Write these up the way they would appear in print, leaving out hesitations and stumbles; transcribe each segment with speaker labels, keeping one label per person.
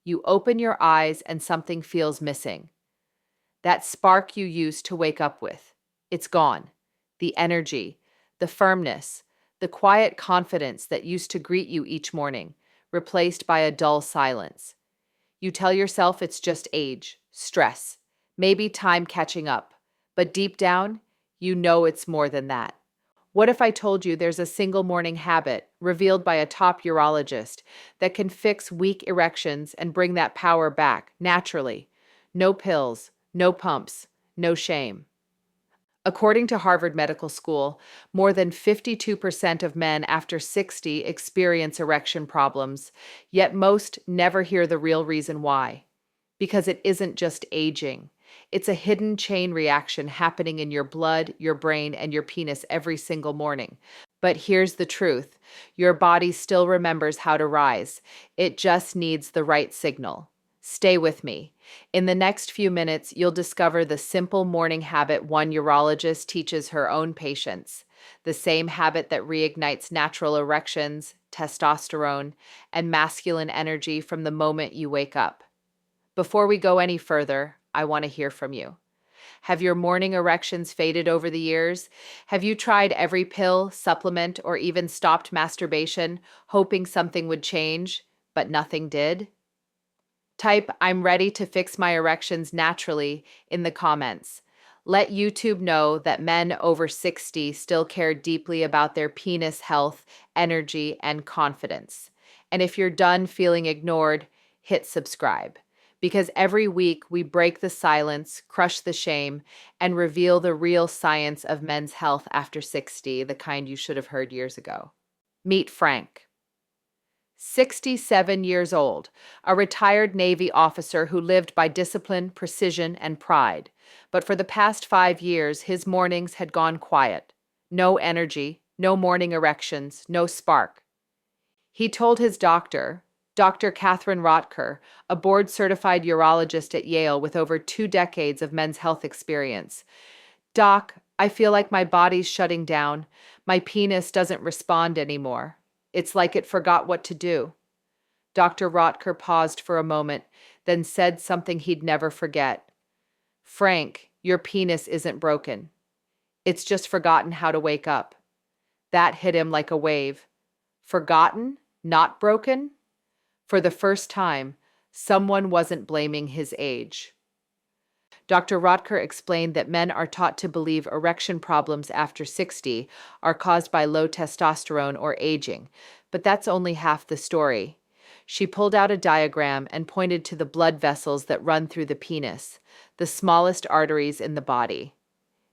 Speaker 1: You open your eyes and something feels missing. That spark you used to wake up with. It's gone. The energy, the firmness, the quiet confidence that used to greet you each morning, replaced by a dull silence. You tell yourself it's just age, stress, maybe time catching up. But deep down, you know it's more than that. What if I told you there's a single morning habit, revealed by a top urologist, that can fix weak erections and bring that power back, naturally? No pills, no pumps, no shame. According to Harvard Medical School, more than 52% of men after 60 experience erection problems, yet most never hear the real reason why. Because it isn't just aging. It's a hidden chain reaction happening in your blood, your brain, and your penis every single morning. But here's the truth. Your body still remembers how to rise. It just needs the right signal. Stay with me. In the next few minutes, you'll discover the simple morning habit one urologist teaches her own patients. The same habit that reignites natural erections, testosterone, and masculine energy from the moment you wake up. Before we go any further, I want to hear from you. Have your morning erections faded over the years? Have you tried every pill, supplement, or even stopped masturbation, hoping something would change, but nothing did? Type "I'm ready to fix my erections naturally" in the comments. Let YouTube know that men over 60 still care deeply about their penis health, energy, and confidence. And if you're done feeling ignored, hit subscribe. Because every week we break the silence, crush the shame, and reveal the real science of men's health after 60, the kind you should have heard years ago. Meet Frank. 67 years old, a retired Navy officer who lived by discipline, precision, and pride. But for the past 5 years, his mornings had gone quiet. No energy, no morning erections, no spark. He told his doctor, Dr. Catherine Rotker, a board-certified urologist at Yale with over 2 decades of men's health experience, "Doc, I feel like my body's shutting down. My penis doesn't respond anymore. It's like it forgot what to do." Dr. Rotker paused for a moment, then said something he'd never forget. "Frank, your penis isn't broken. It's just forgotten how to wake up." That hit him like a wave. Forgotten? Not broken? For the first time, someone wasn't blaming his age. Dr. Rotker explained that men are taught to believe erection problems after 60 are caused by low testosterone or aging, but that's only half the story. She pulled out a diagram and pointed to the blood vessels that run through the penis, the smallest arteries in the body.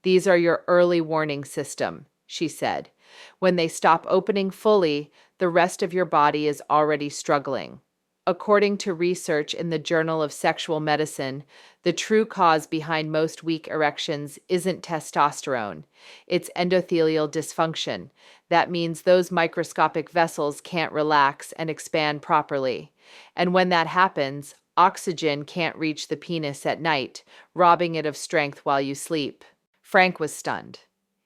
Speaker 1: "These are your early warning system," she said. "When they stop opening fully, the rest of your body is already struggling." According to research in the Journal of Sexual Medicine, the true cause behind most weak erections isn't testosterone. It's endothelial dysfunction. That means those microscopic vessels can't relax and expand properly. And when that happens, oxygen can't reach the penis at night, robbing it of strength while you sleep. Frank was stunned.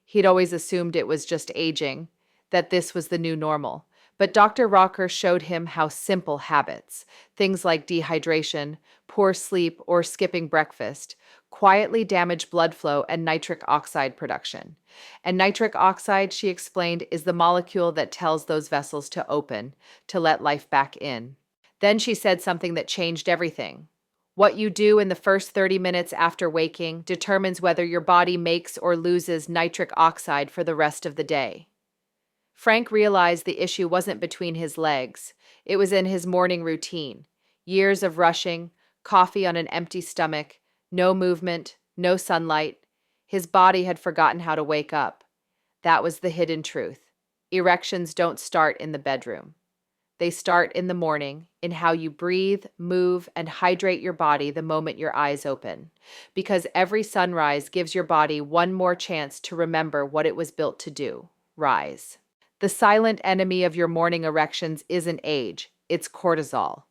Speaker 1: He'd always assumed it was just aging, that this was the new normal. But Dr. Rocker showed him how simple habits, things like dehydration, poor sleep, or skipping breakfast, quietly damage blood flow and nitric oxide production. And nitric oxide, she explained, is the molecule that tells those vessels to open, to let life back in. Then she said something that changed everything. What you do in the first 30 minutes after waking determines whether your body makes or loses nitric oxide for the rest of the day. Frank realized the issue wasn't between his legs. It was in his morning routine. Years of rushing, coffee on an empty stomach, no movement, no sunlight. His body had forgotten how to wake up. That was the hidden truth. Erections don't start in the bedroom. They start in the morning, in how you breathe, move, and hydrate your body the moment your eyes open. Because every sunrise gives your body one more chance to remember what it was built to do: rise. The silent enemy of your morning erections isn't age, it's cortisol.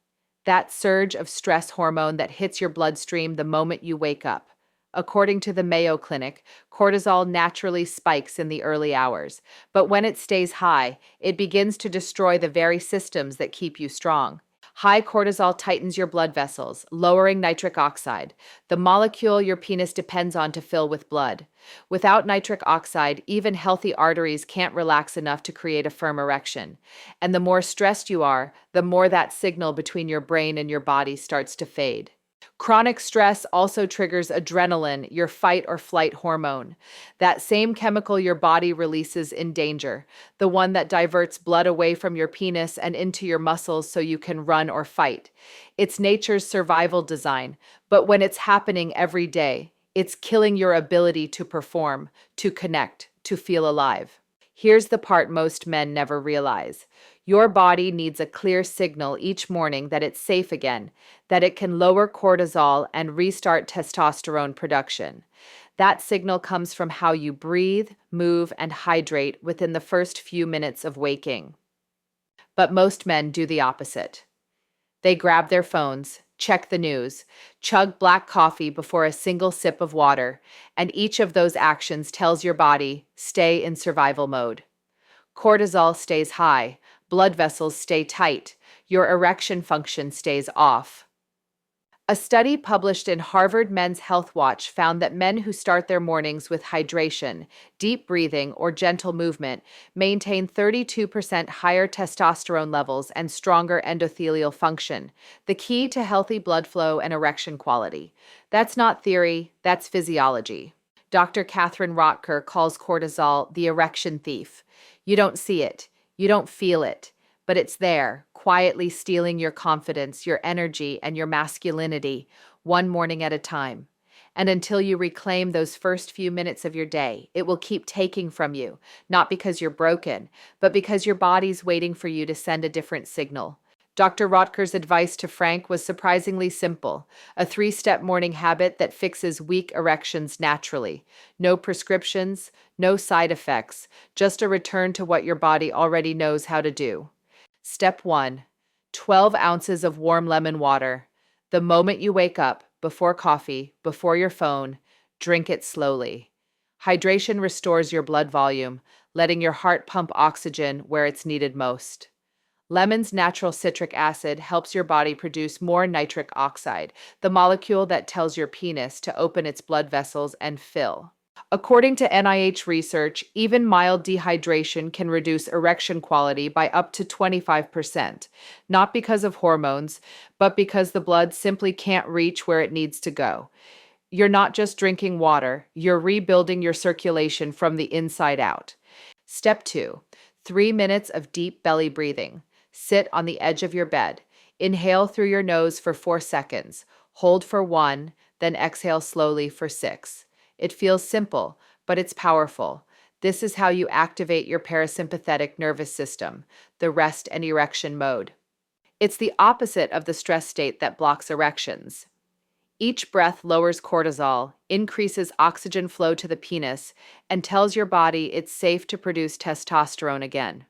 Speaker 1: That surge of stress hormone that hits your bloodstream the moment you wake up. According to the Mayo Clinic, cortisol naturally spikes in the early hours, but when it stays high, it begins to destroy the very systems that keep you strong. High cortisol tightens your blood vessels, lowering nitric oxide, the molecule your penis depends on to fill with blood. Without nitric oxide, even healthy arteries can't relax enough to create a firm erection. And the more stressed you are, the more that signal between your brain and your body starts to fade. Chronic stress also triggers adrenaline, your fight or flight hormone. That same chemical your body releases in danger, the one that diverts blood away from your penis and into your muscles so you can run or fight. It's nature's survival design, but when it's happening every day, it's killing your ability to perform, to connect, to feel alive. Here's the part most men never realize. Your body needs a clear signal each morning that it's safe again, that it can lower cortisol and restart testosterone production. That signal comes from how you breathe, move, and hydrate within the first few minutes of waking. But most men do the opposite. They grab their phones, check the news, chug black coffee before a single sip of water, and each of those actions tells your body, stay in survival mode. Cortisol stays high, blood vessels stay tight, your erection function stays off. A study published in Harvard Men's Health Watch found that men who start their mornings with hydration, deep breathing, or gentle movement maintain 32% higher testosterone levels and stronger endothelial function, the key to healthy blood flow and erection quality. That's not theory, that's physiology. Dr. Catherine Rotker calls cortisol the erection thief. You don't see it, you don't feel it, but it's there, quietly stealing your confidence, your energy, and your masculinity, one morning at a time. And until you reclaim those first few minutes of your day, it will keep taking from you, not because you're broken, but because your body's waiting for you to send a different signal. Dr. Rotker's advice to Frank was surprisingly simple, a 3-step morning habit that fixes weak erections naturally. No prescriptions, no side effects, just a return to what your body already knows how to do. Step 1. 12 ounces of warm lemon water. The moment you wake up, before coffee, before your phone, drink it slowly. Hydration restores your blood volume, letting your heart pump oxygen where it's needed most. Lemon's natural citric acid helps your body produce more nitric oxide, the molecule that tells your penis to open its blood vessels and fill. According to NIH research, even mild dehydration can reduce erection quality by up to 25%, not because of hormones, but because the blood simply can't reach where it needs to go. You're not just drinking water, you're rebuilding your circulation from the inside out. Step 2. 3 minutes of deep belly breathing. Sit on the edge of your bed. Inhale through your nose for 4 seconds. Hold for 1, then exhale slowly for 6. It feels simple, but it's powerful. This is how you activate your parasympathetic nervous system, the rest and erection mode. It's the opposite of the stress state that blocks erections. Each breath lowers cortisol, increases oxygen flow to the penis, and tells your body it's safe to produce testosterone again.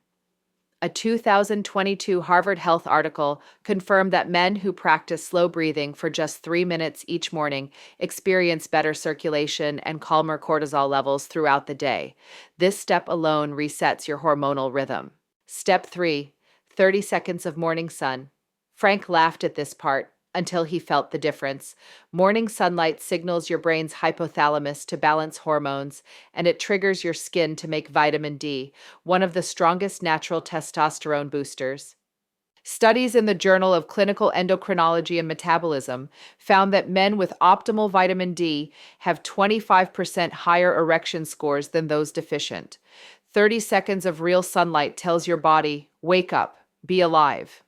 Speaker 1: A 2022 Harvard Health article confirmed that men who practice slow breathing for just 3 minutes each morning experience better circulation and calmer cortisol levels throughout the day. This step alone resets your hormonal rhythm. Step 3. 30 seconds of morning sun. Frank laughed at this part until he felt the difference. Morning sunlight signals your brain's hypothalamus to balance hormones, and it triggers your skin to make vitamin D, one of the strongest natural testosterone boosters. Studies in the Journal of Clinical Endocrinology and Metabolism found that men with optimal vitamin D have 25% higher erection scores than those deficient. 30 seconds of real sunlight tells your body, wake up, be alive.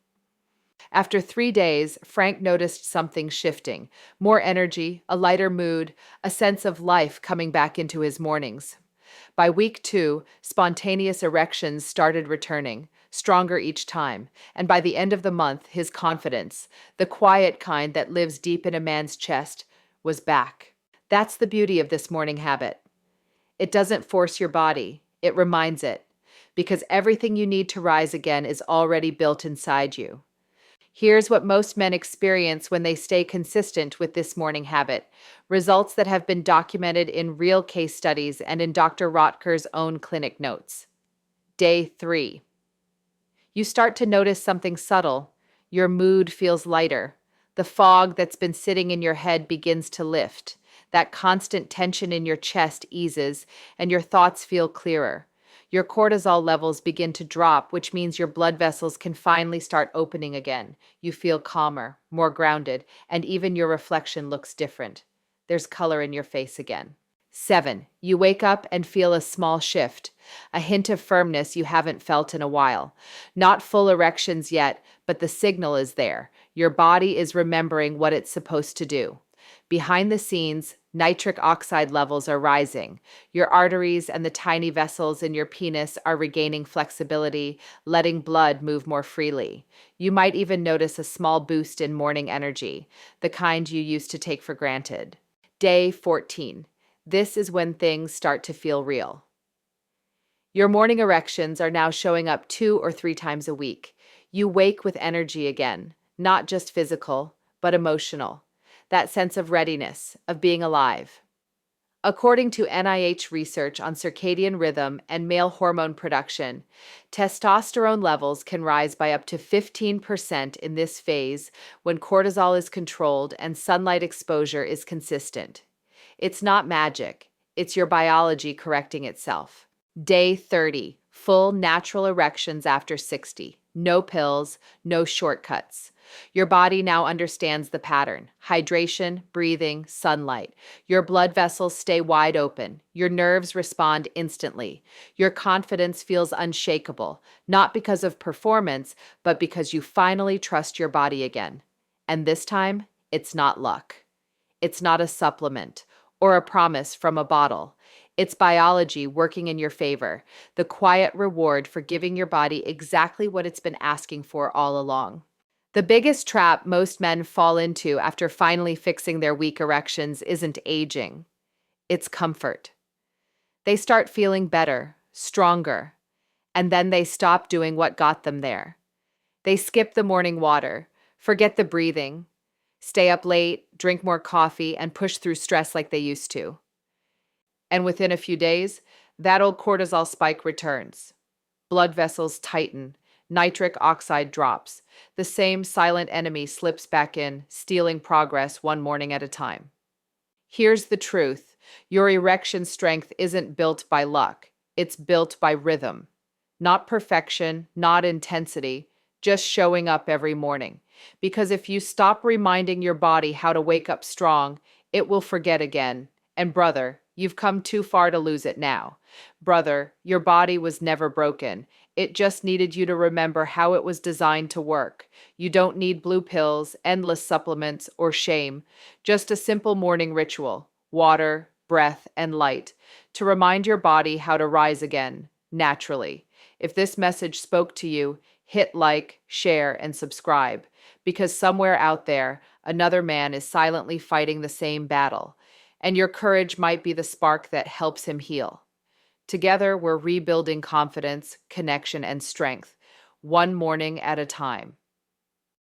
Speaker 1: After 3 days, Frank noticed something shifting. More energy, a lighter mood, a sense of life coming back into his mornings. By week 2, spontaneous erections started returning, stronger each time, and by the end of the month, his confidence, the quiet kind that lives deep in a man's chest, was back. That's the beauty of this morning habit. It doesn't force your body, it reminds it, because everything you need to rise again is already built inside you. Here's what most men experience when they stay consistent with this morning habit, results that have been documented in real case studies and in Dr. Rotker's own clinic notes. Day 3. You start to notice something subtle. Your mood feels lighter. The fog that's been sitting in your head begins to lift. That constant tension in your chest eases, and your thoughts feel clearer. Your cortisol levels begin to drop, which means your blood vessels can finally start opening again. You feel calmer, more grounded, and even your reflection looks different. There's color in your face again. 7. You wake up and feel a small shift, a hint of firmness you haven't felt in a while. Not full erections yet, but the signal is there. Your body is remembering what it's supposed to do. Behind the scenes, nitric oxide levels are rising. Your arteries and the tiny vessels in your penis are regaining flexibility, letting blood move more freely. You might even notice a small boost in morning energy, the kind you used to take for granted. Day 14. This is when things start to feel real. Your morning erections are now showing up 2 or 3 times a week. You wake with energy again, not just physical, but emotional. That sense of readiness, of being alive. According to NIH research on circadian rhythm and male hormone production, testosterone levels can rise by up to 15% in this phase when cortisol is controlled and sunlight exposure is consistent. It's not magic, it's your biology correcting itself. Day 30, full natural erections after 60. No pills, no shortcuts. Your body now understands the pattern: hydration, breathing, sunlight. Your blood vessels stay wide open. Your nerves respond instantly. Your confidence feels unshakable, not because of performance, but because you finally trust your body again. And this time, it's not luck. It's not a supplement or a promise from a bottle. It's biology working in your favor, the quiet reward for giving your body exactly what it's been asking for all along. The biggest trap most men fall into after finally fixing their weak erections isn't aging, it's comfort. They start feeling better, stronger, and then they stop doing what got them there. They skip the morning water, forget the breathing, stay up late, drink more coffee, and push through stress like they used to. And within a few days, that old cortisol spike returns. Blood vessels tighten, nitric oxide drops. The same silent enemy slips back in, stealing progress one morning at a time. Here's the truth. Your erection strength isn't built by luck. It's built by rhythm. Not perfection, not intensity, just showing up every morning. Because if you stop reminding your body how to wake up strong, it will forget again. And brother, you've come too far to lose it now. Brother, your body was never broken. It just needed you to remember how it was designed to work. You don't need blue pills, endless supplements, or shame. Just a simple morning ritual: water, breath, and light, to remind your body how to rise again, naturally. If this message spoke to you, hit like, share, and subscribe, because somewhere out there, another man is silently fighting the same battle, and your courage might be the spark that helps him heal. Together, we're rebuilding confidence, connection, and strength, one morning at a time.